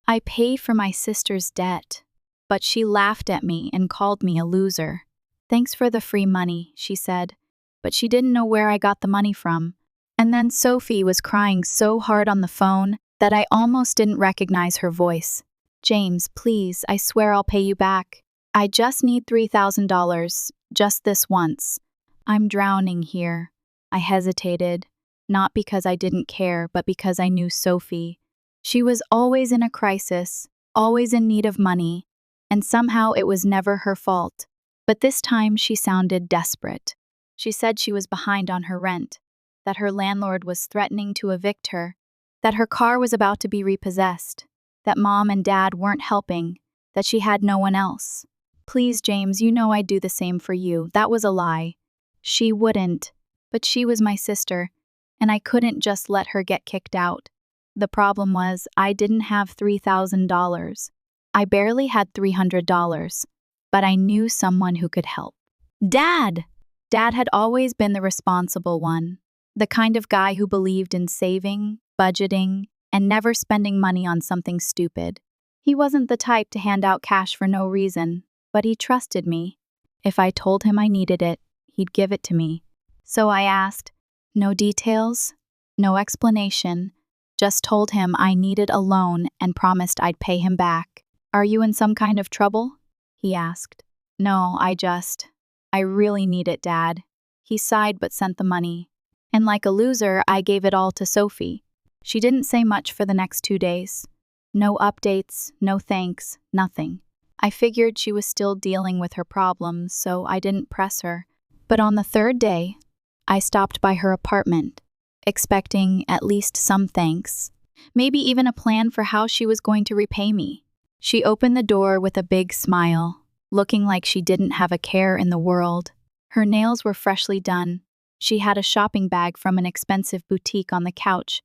I paid for my sister's debt, but she laughed at me and called me a loser. Thanks for the free money, she said, but she didn't know where I got the money from. And then Sophie was crying so hard on the phone that I almost didn't recognize her voice. James, please, I swear I'll pay you back. I just need $3,000, just this once. I'm drowning here. I hesitated, not because I didn't care, but because I knew Sophie. She was always in a crisis, always in need of money, and somehow it was never her fault. But this time she sounded desperate. She said she was behind on her rent, that her landlord was threatening to evict her, that her car was about to be repossessed, that Mom and Dad weren't helping, that she had no one else. Please, James, you know I'd do the same for you. That was a lie. She wouldn't, but she was my sister, and I couldn't just let her get kicked out. The problem was I didn't have $3,000. I barely had $300, but I knew someone who could help. Dad! Dad had always been the responsible one, the kind of guy who believed in saving, budgeting, and never spending money on something stupid. He wasn't the type to hand out cash for no reason, but he trusted me. If I told him I needed it, he'd give it to me. So I asked, no details, no explanation, just told him I needed a loan and promised I'd pay him back. Are you in some kind of trouble? He asked. No, I really need it, Dad. He sighed but sent the money. And like a loser, I gave it all to Sophie. She didn't say much for the next 2 days. No updates, no thanks, nothing. I figured she was still dealing with her problems, so I didn't press her. But on the third day, I stopped by her apartment, expecting at least some thanks, maybe even a plan for how she was going to repay me. She opened the door with a big smile, looking like she didn't have a care in the world. Her nails were freshly done. She had a shopping bag from an expensive boutique on the couch,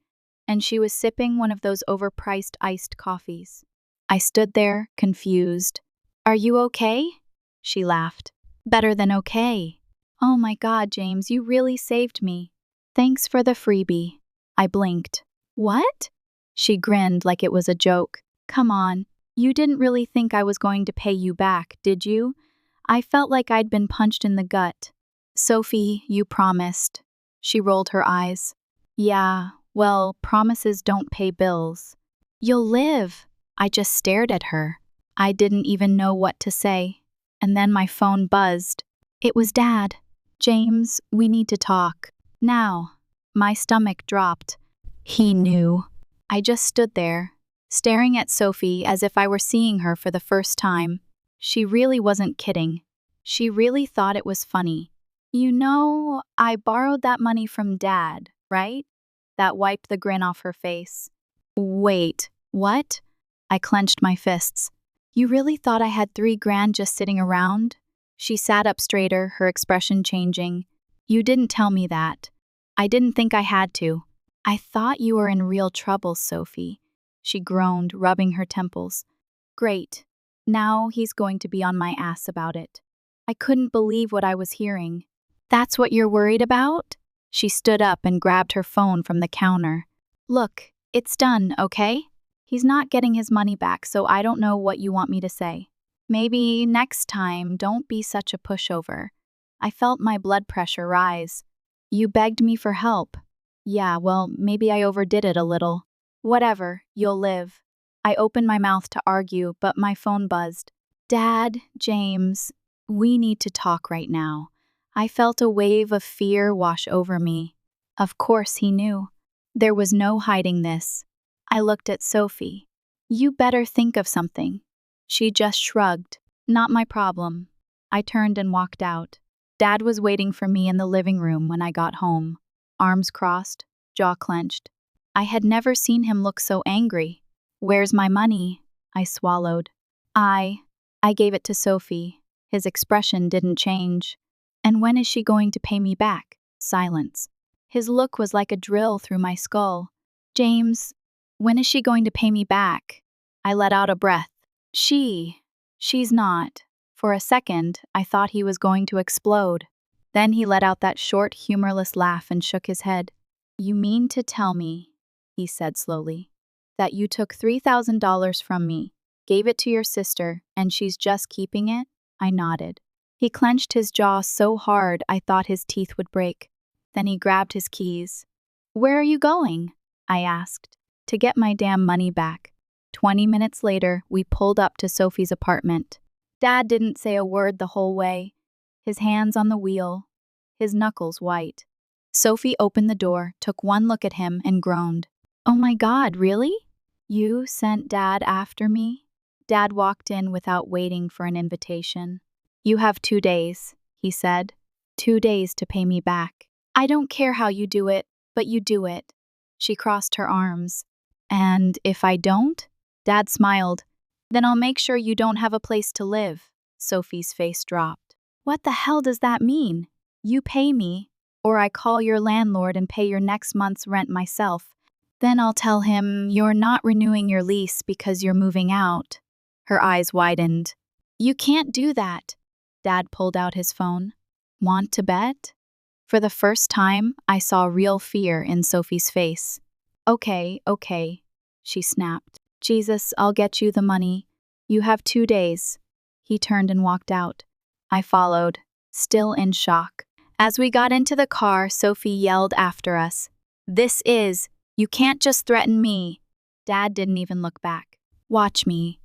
and she was sipping one of those overpriced iced coffees. I stood there, confused. Are you okay? She laughed. Better than okay. Oh my God, James, you really saved me. Thanks for the freebie. I blinked. What? She grinned like it was a joke. Come on, you didn't really think I was going to pay you back, did you? I felt like I'd been punched in the gut. Sophie, you promised. She rolled her eyes. Yeah, well, promises don't pay bills. You'll live. I just stared at her. I didn't even know what to say. And then my phone buzzed. It was Dad. James, we need to talk. Now. My stomach dropped. He knew. I just stood there, staring at Sophie as if I were seeing her for the first time. She really wasn't kidding. She really thought it was funny. You know, I borrowed that money from Dad, right? That wiped the grin off her face. Wait, what? I clenched my fists. You really thought I had $3,000 just sitting around? She sat up straighter, her expression changing. You didn't tell me that. I didn't think I had to. I thought you were in real trouble, Sophie. She groaned, rubbing her temples. Great. Now he's going to be on my ass about it. I couldn't believe what I was hearing. That's what you're worried about? She stood up and grabbed her phone from the counter. Look, it's done, okay? He's not getting his money back, so I don't know what you want me to say. Maybe next time, don't be such a pushover. I felt my blood pressure rise. You begged me for help. Yeah, well, maybe I overdid it a little. Whatever, you'll live. I opened my mouth to argue, but my phone buzzed. Dad, James, we need to talk right now. I felt a wave of fear wash over me. Of course he knew. There was no hiding this. I looked at Sophie. You better think of something. She just shrugged. Not my problem. I turned and walked out. Dad was waiting for me in the living room when I got home. Arms crossed, jaw clenched. I had never seen him look so angry. Where's my money? I swallowed. I gave it to Sophie. His expression didn't change. And when is she going to pay me back? Silence. His look was like a drill through my skull. James, when is she going to pay me back? I let out a breath. She's not. For a second, I thought he was going to explode. Then he let out that short, humorless laugh and shook his head. You mean to tell me, he said slowly, That you took $3,000 from me, gave it to your sister, and she's just keeping it? I nodded. He clenched his jaw so hard I thought his teeth would break. Then he grabbed his keys. Where are you going? I asked. To get my damn money back. 20 minutes later, we pulled up to Sophie's apartment. Dad didn't say a word the whole way, his hands on the wheel, his knuckles white. Sophie opened the door, took one look at him, and groaned. Oh my God, really? You sent Dad after me? Dad walked in without waiting for an invitation. You have 2 days, he said. 2 days to pay me back. I don't care how you do it, but you do it. She crossed her arms. And if I don't? Dad smiled. Then I'll make sure you don't have a place to live. Sophie's face dropped. What the hell does that mean? You pay me, or I call your landlord and pay your next month's rent myself. Then I'll tell him you're not renewing your lease because you're moving out. Her eyes widened. You can't do that. Dad pulled out his phone. Want to bet? For the first time, I saw real fear in Sophie's face. Okay, she snapped. Jesus, I'll get you the money. You have 2 days. He turned and walked out. I followed, still in shock. As we got into the car, Sophie yelled after us. You can't just threaten me. Dad didn't even look back. Watch me.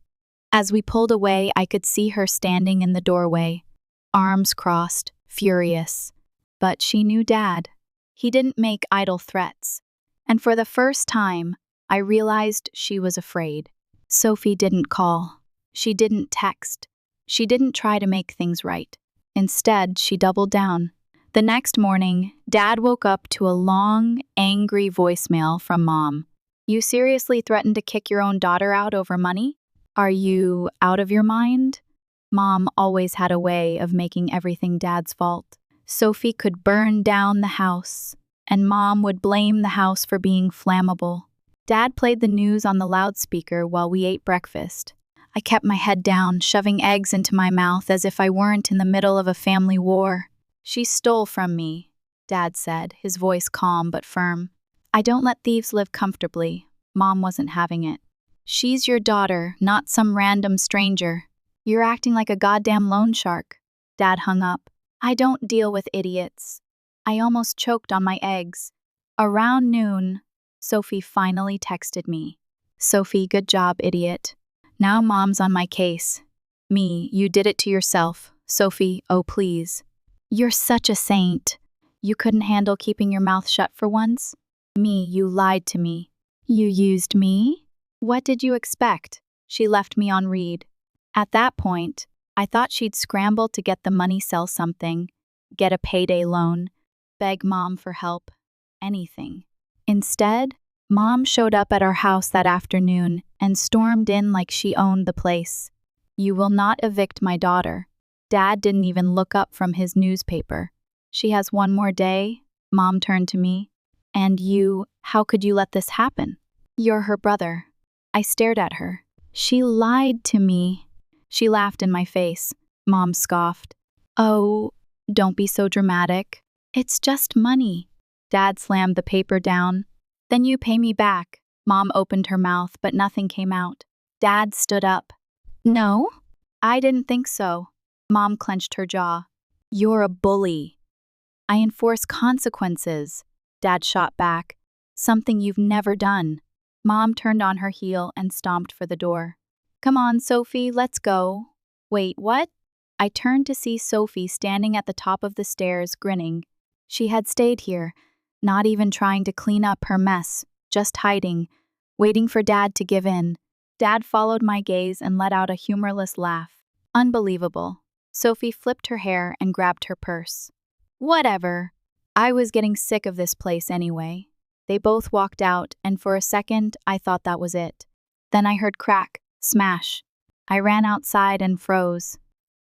As we pulled away, I could see her standing in the doorway, arms crossed, furious. But she knew Dad. He didn't make idle threats. And for the first time, I realized she was afraid. Sophie didn't call. She didn't text. She didn't try to make things right. Instead, she doubled down. The next morning, Dad woke up to a long, angry voicemail from Mom. You seriously threatened to kick your own daughter out over money? Are you out of your mind? Mom always had a way of making everything Dad's fault. Sophie could burn down the house, and Mom would blame the house for being flammable. Dad played the news on the loudspeaker while we ate breakfast. I kept my head down, shoving eggs into my mouth as if I weren't in the middle of a family war. She stole from me, Dad said, his voice calm but firm. I don't let thieves live comfortably. Mom wasn't having it. She's your daughter, not some random stranger. You're acting like a goddamn loan shark. Dad hung up. I don't deal with idiots. I almost choked on my eggs. Around noon, Sophie finally texted me. Sophie, good job, idiot. Now Mom's on my case. Me, you did it to yourself. Sophie, oh please. You're such a saint. You couldn't handle keeping your mouth shut for once? Me, you lied to me. You used me? What did you expect? She left me on read. At that point, I thought she'd scramble to get the money, sell something, get a payday loan, beg Mom for help, anything. Instead, Mom showed up at our house that afternoon and stormed in like she owned the place. You will not evict my daughter. Dad didn't even look up from his newspaper. She has 1 more day, Mom turned to me. And you, how could you let this happen? You're her brother. I stared at her. She lied to me. She laughed in my face. Mom scoffed. Oh, don't be so dramatic. It's just money. Dad slammed the paper down. Then you pay me back. Mom opened her mouth, but nothing came out. Dad stood up. No? I didn't think so. Mom clenched her jaw. You're a bully. I enforce consequences. Dad shot back. Something you've never done. Mom turned on her heel and stomped for the door. Come on, Sophie, let's go. Wait, what? I turned to see Sophie standing at the top of the stairs, grinning. She had stayed here, not even trying to clean up her mess, just hiding, waiting for Dad to give in. Dad followed my gaze and let out a humorless laugh. Unbelievable. Sophie flipped her hair and grabbed her purse. Whatever. I was getting sick of this place anyway. They both walked out, and for a second, I thought that was it. Then I heard crack, smash. I ran outside and froze.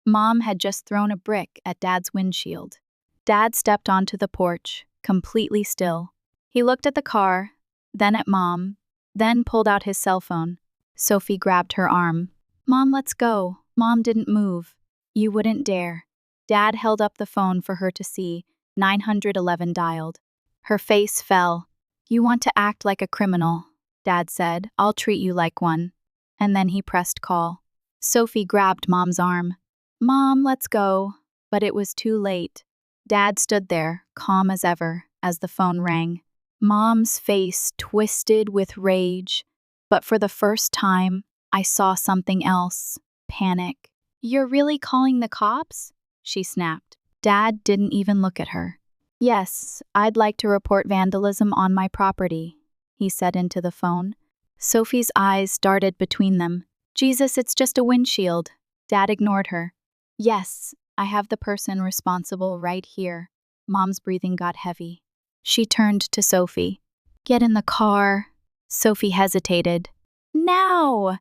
Mom had just thrown a brick at Dad's windshield. Dad stepped onto the porch, completely still. He looked at the car, then at Mom, then pulled out his cell phone. Sophie grabbed her arm. Mom, let's go. Mom didn't move. You wouldn't dare. Dad held up the phone for her to see. 911 dialed. Her face fell. You want to act like a criminal. Dad said. I'll treat you like one. And then he pressed call. Sophie grabbed Mom's arm. Mom, let's go. But it was too late. Dad stood there, calm as ever, as the phone rang. Mom's face twisted with rage. But for the first time, I saw something else. Panic. You're really calling the cops? She snapped. Dad didn't even look at her. Yes, I'd like to report vandalism on my property, he said into the phone. Sophie's eyes darted between them. Jesus, it's just a windshield. Dad ignored her. Yes, I have the person responsible right here. Mom's breathing got heavy. She turned to Sophie. Get in the car. Sophie hesitated. Now!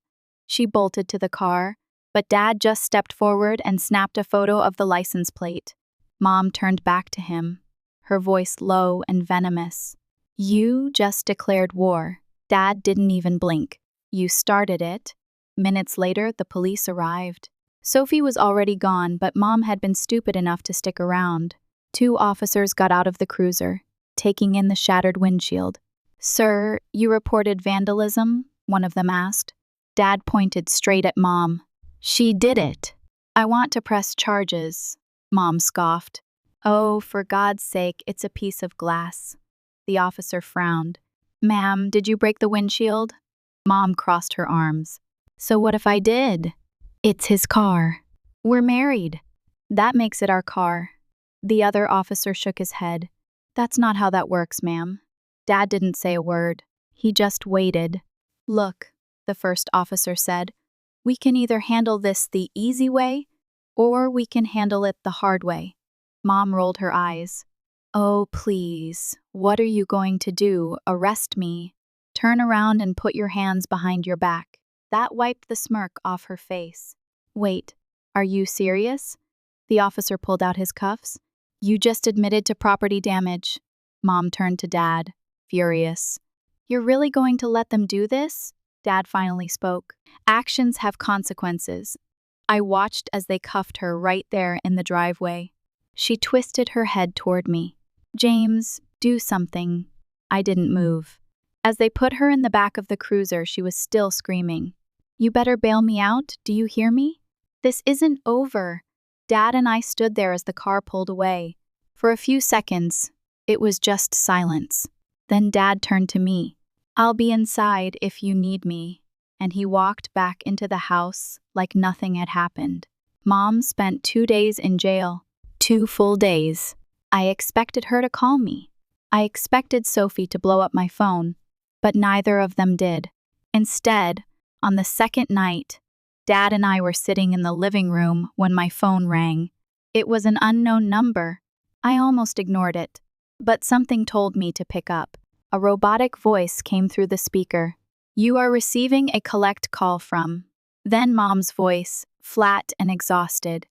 She bolted to the car, but Dad just stepped forward and snapped a photo of the license plate. Mom turned back to him, her voice low and venomous. You just declared war. Dad didn't even blink. You started it. Minutes later, the police arrived. Sophie was already gone, but Mom had been stupid enough to stick around. 2 officers got out of the cruiser, taking in the shattered windshield. Sir, you reported vandalism? One of them asked. Dad pointed straight at Mom. She did it. I want to press charges, Mom scoffed. Oh, for God's sake, it's a piece of glass. The officer frowned. Ma'am, did you break the windshield? Mom crossed her arms. So what if I did? It's his car. We're married. That makes it our car. The other officer shook his head. That's not how that works, ma'am. Dad didn't say a word. He just waited. Look, the first officer said, we can either handle this the easy way, or we can handle it the hard way. Mom rolled her eyes. Oh, please, what are you going to do? Arrest me? Turn around and put your hands behind your back. That wiped the smirk off her face. Wait, are you serious? The officer pulled out his cuffs. You just admitted to property damage. Mom turned to Dad, furious. You're really going to let them do this? Dad finally spoke. Actions have consequences. I watched as they cuffed her right there in the driveway. She twisted her head toward me. James, do something. I didn't move. As they put her in the back of the cruiser, she was still screaming. You better bail me out, do you hear me? This isn't over. Dad and I stood there as the car pulled away. For a few seconds, it was just silence. Then Dad turned to me. I'll be inside if you need me. And he walked back into the house like nothing had happened. Mom spent 2 days in jail. 2 full days. I expected her to call me. I expected Sophie to blow up my phone, but neither of them did. Instead, on the second night, Dad and I were sitting in the living room when my phone rang. It was an unknown number. I almost ignored it, but something told me to pick up. A robotic voice came through the speaker. You are receiving a collect call from. Then Mom's voice, flat and exhausted.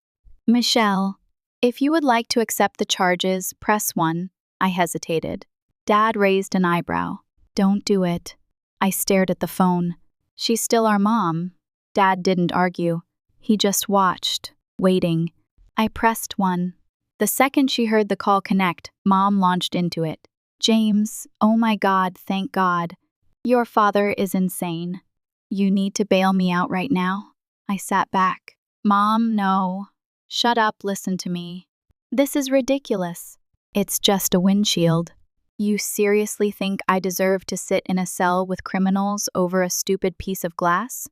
Michelle, if you would like to accept the charges, press 1. I hesitated. Dad raised an eyebrow. Don't do it. I stared at the phone. She's still our mom. Dad didn't argue. He just watched, waiting. I pressed 1. The second she heard the call connect, Mom launched into it. James, oh my God, thank God. Your father is insane. You need to bail me out right now? I sat back. Mom, no. Shut up, listen to me. This is ridiculous. It's just a windshield. You seriously think I deserve to sit in a cell with criminals over a stupid piece of glass?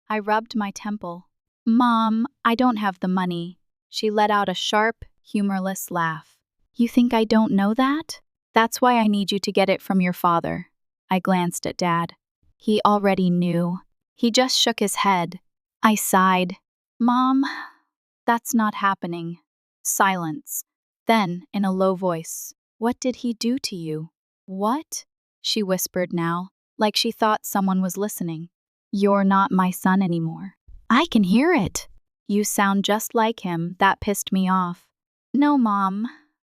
I rubbed my temple. Mom, I don't have the money. She let out a sharp, humorless laugh. You think I don't know that? That's why I need you to get it from your father. I glanced at Dad. He already knew. He just shook his head. I sighed. Mom, that's not happening. Silence. Then, in a low voice, what did he do to you? What? She whispered now, like she thought someone was listening. You're not my son anymore. I can hear it. You sound just like him. That pissed me off. No, Mom.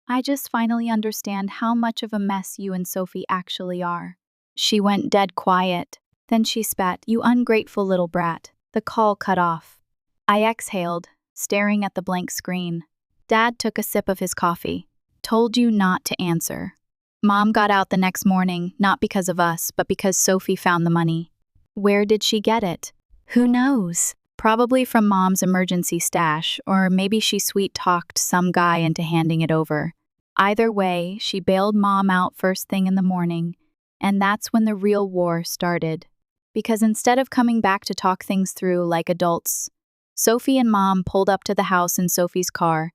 I just finally understand how much of a mess you and Sophie actually are. She went dead quiet. Then she spat, You ungrateful little brat. The call cut off. I exhaled, staring at the blank screen. Dad took a sip of his coffee. Told you not to answer. Mom got out the next morning, not because of us, but because Sophie found the money. Where did she get it? Who knows? Probably from Mom's emergency stash, or maybe she sweet-talked some guy into handing it over. Either way, she bailed Mom out first thing in the morning, and that's when the real war started. Because instead of coming back to talk things through like adults, Sophie and Mom pulled up to the house in Sophie's car,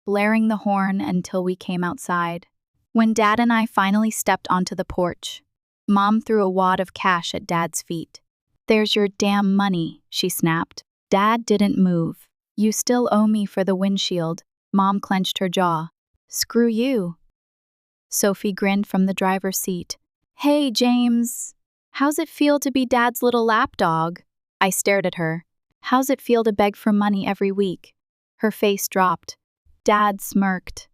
blaring the horn until we came outside. When Dad and I finally stepped onto the porch, Mom threw a wad of cash at Dad's feet. "There's your damn money," she snapped. Dad didn't move. "You still owe me for the windshield." Mom clenched her jaw. "Screw you." Sophie grinned from the driver's seat. "Hey, James. How's it feel to be Dad's little lapdog?" I stared at her. "How's it feel to beg for money every week?" Her face dropped. Dad smirked.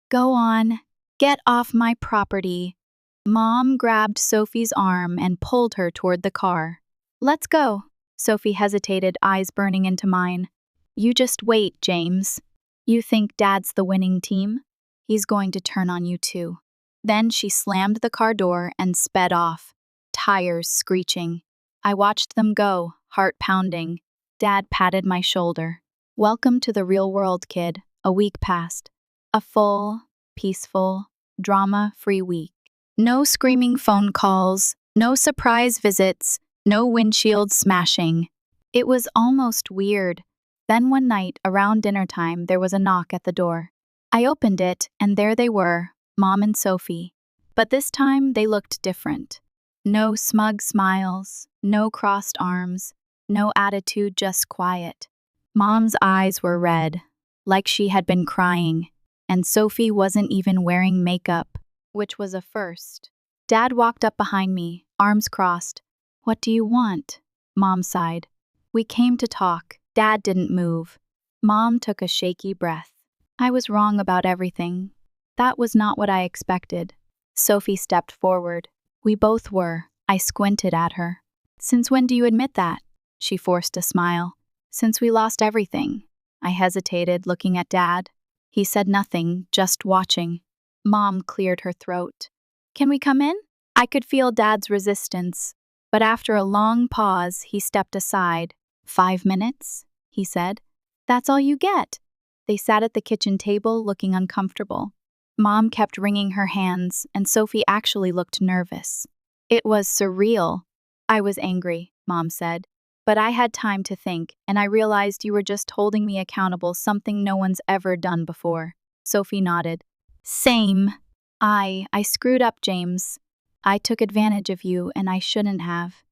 "Go on. Get off my property." Mom grabbed Sophie's arm and pulled her toward the car. "Let's go." Sophie hesitated, eyes burning into mine. "You just wait, James. You think Dad's the winning team? He's going to turn on you too." Then she slammed the car door and sped off, tires screeching. I watched them go, heart pounding. Dad patted my shoulder. "Welcome to the real world, kid." A week passed. A full, peaceful, drama-free week. No screaming phone calls, no surprise visits, no windshield smashing. It was almost weird. Then one night, around dinner time, there was a knock at the door. I opened it, and there they were, Mom and Sophie. But this time, they looked different. No smug smiles, no crossed arms, no attitude, just quiet. Mom's eyes were red, like she had been crying, and Sophie wasn't even wearing makeup, which was a first. Dad walked up behind me, arms crossed. "What do you want?" Mom sighed. "We came to talk." Dad didn't move. Mom took a shaky breath. "I was wrong about everything. That was not what I expected." Sophie stepped forward. "We both were." I squinted at her. "Since when do you admit that?" She forced a smile. "Since we lost everything." I hesitated, looking at Dad. He said nothing, just watching. Mom cleared her throat. "Can we come in?" I could feel Dad's resistance, but after a long pause, he stepped aside. "5 minutes?" he said. "That's all you get." They sat at the kitchen table, looking uncomfortable. Mom kept wringing her hands, and Sophie actually looked nervous. It was surreal. "I was angry," Mom said. "But I had time to think, and I realized you were just holding me accountable, something no one's ever done before." Sophie nodded. "Same. I screwed up, James. I took advantage of you, and I shouldn't have."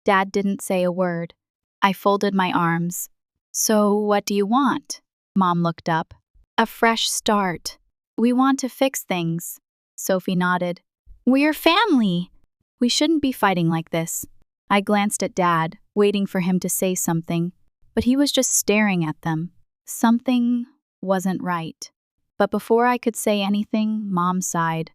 Dad didn't say a word. I folded my arms. "So what do you want?" Mom looked up. "A fresh start. We want to fix things." Sophie nodded. "We're family. We shouldn't be fighting like this." I glanced at Dad, waiting for him to say something, but he was just staring at them. Something wasn't right. But before I could say anything, Mom sighed.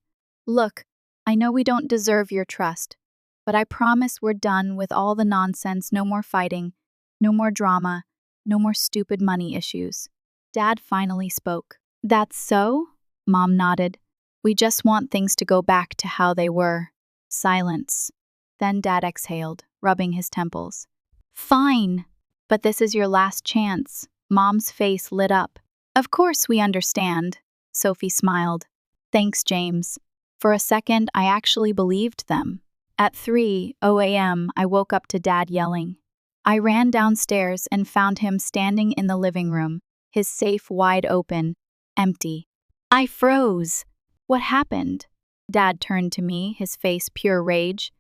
"Look, I know we don't deserve your trust, but I promise we're done with all the nonsense, no more fighting, no more drama, no more stupid money issues." Dad finally spoke. "That's so?" Mom nodded. "We just want things to go back to how they were." Silence. Then Dad exhaled, rubbing his temples. "Fine, but this is your last chance." Mom's face lit up. "Of course we understand." Sophie smiled. "Thanks, James." For a second, I actually believed them. At 3:00 a.m., I woke up to Dad yelling. I ran downstairs and found him standing in the living room, his safe wide open, empty. I froze. "What happened?" Dad turned to me, his face pure rage.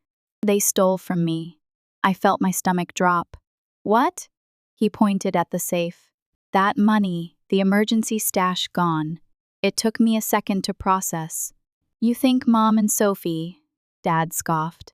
"They stole from me." I felt my stomach drop. "What?" He pointed at the safe. "That money, the emergency stash, gone." It took me a second to process. "You think Mom and Sophie?" Dad scoffed.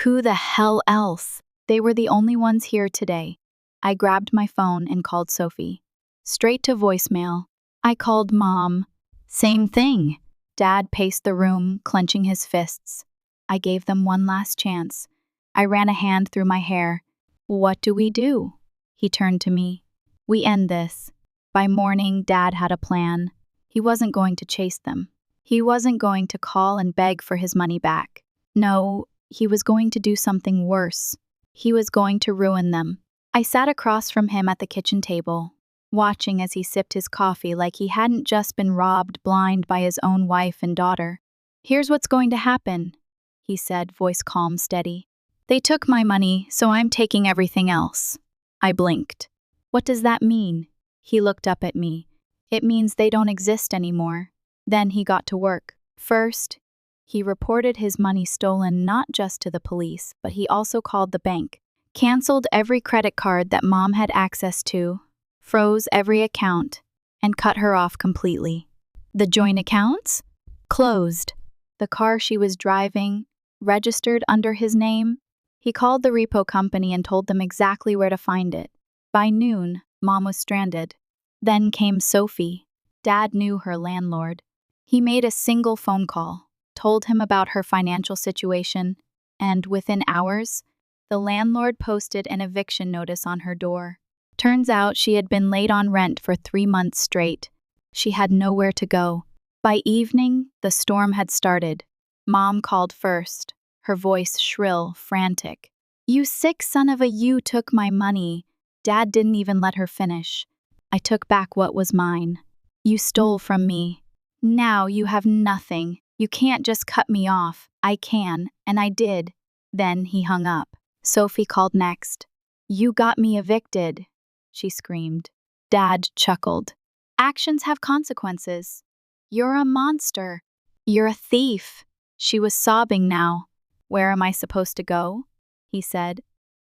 "Who the hell else? They were the only ones here today." I grabbed my phone and called Sophie. Straight to voicemail. I called Mom. Same thing. Dad paced the room, clenching his fists. I gave them one last chance. I ran a hand through my hair. "What do we do?" He turned to me. "We end this." By morning, Dad had a plan. He wasn't going to chase them. He wasn't going to call and beg for his money back. No, he was going to do something worse. He was going to ruin them. I sat across from him at the kitchen table, watching as he sipped his coffee like he hadn't just been robbed blind by his own wife and daughter. "Here's what's going to happen," he said, voice calm, steady. "They took my money, so I'm taking everything else." I blinked. "What does that mean?" He looked up at me. "It means they don't exist anymore." Then he got to work. First, he reported his money stolen not just to the police, but he also called the bank, canceled every credit card that Mom had access to, froze every account, and cut her off completely. The joint accounts? Closed. The car she was driving, registered under his name? He called the repo company and told them exactly where to find it. By noon, Mom was stranded. Then came Sophie. Dad knew her landlord. He made a single phone call, told him about her financial situation, and within hours, the landlord posted an eviction notice on her door. Turns out she had been late on rent for 3 months straight. She had nowhere to go. By evening, the storm had started. Mom called first, her voice shrill, frantic. "You sick son of a you took my money." Dad didn't even let her finish. "I took back what was mine. You stole from me. Now you have nothing. You can't just cut me off. I can, and I did." Then he hung up. Sophie called next. "You got me evicted," she screamed. Dad chuckled. "Actions have consequences. You're a monster. You're a thief." She was sobbing now. "Where am I supposed to go?" he said.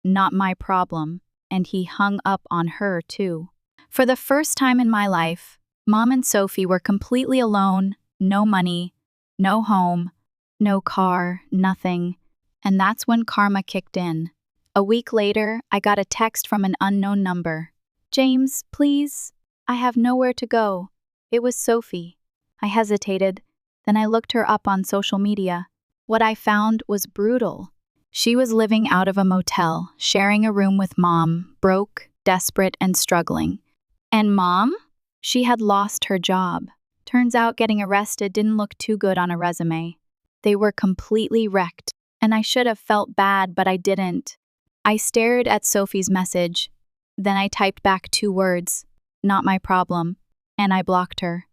"Not my problem." And he hung up on her, too. For the first time in my life, Mom and Sophie were completely alone, no money, no home, no car, nothing. And that's when karma kicked in. A week later, I got a text from an unknown number. "James, please. I have nowhere to go." It was Sophie. I hesitated. Then I looked her up on social media. What I found was brutal. She was living out of a motel, sharing a room with Mom, broke, desperate, and struggling. And Mom? She had lost her job. Turns out getting arrested didn't look too good on a resume. They were completely wrecked, and I should have felt bad, but I didn't. I stared at Sophie's message. Then I typed back 2 words, "Not my problem," and I blocked her.